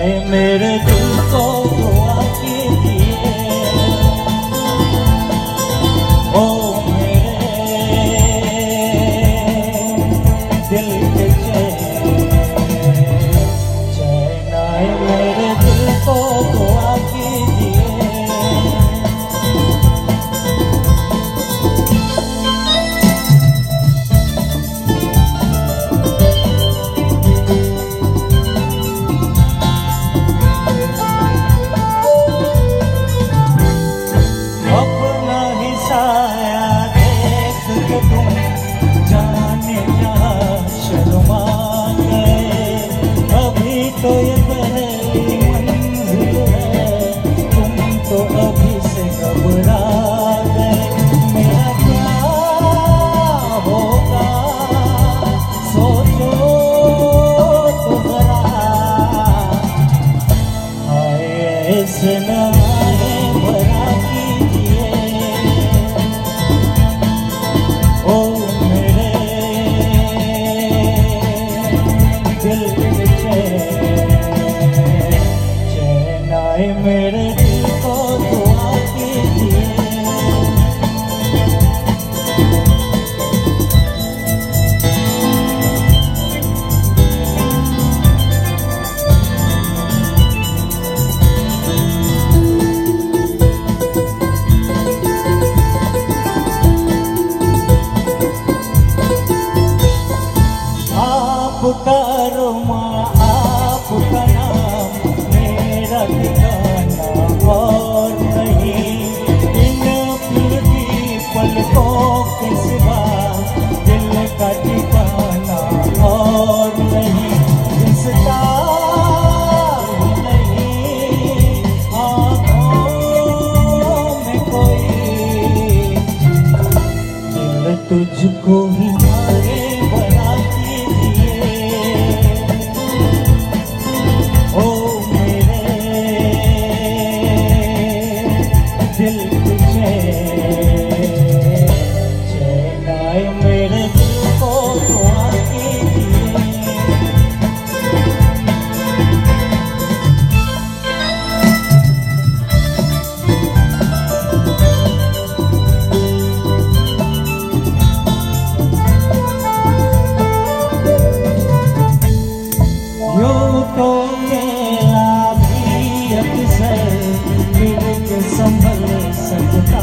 मेरे दिल को दुआ कीजिए, ओ मेरे दिल के चैन आए, मेरे दिल को दुआ कीजिए। तो ये पहली मंजिल है, तुम तो अभी से घबरा गए। मेरा क्या होगा सोचो तो जरा, हाय ऐसे नारे भरा कीजिए, ओ मेरे दिल के मेरे दिल को दुआ कीजिए। आपका रुमा, आपका नाम, मेरा ठिकाना और नहीं, इन फिरती पलकों के सिवा दिल का ठिकाना और नहीं। रिश्ता नहीं आँखों में कोई, दिल तुझको ही मारे बना दिल तुझे चैन आए, मेरे दिल को दुआ कीजिए। यूं तो मेरा भी अक्सर मिलके संभल सकता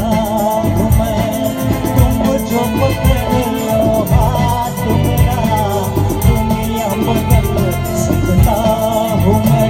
हूँ मैं, तुम जो पकड़ लो हाथ मेरा, दुनिया बदल सकता हूँ मैं।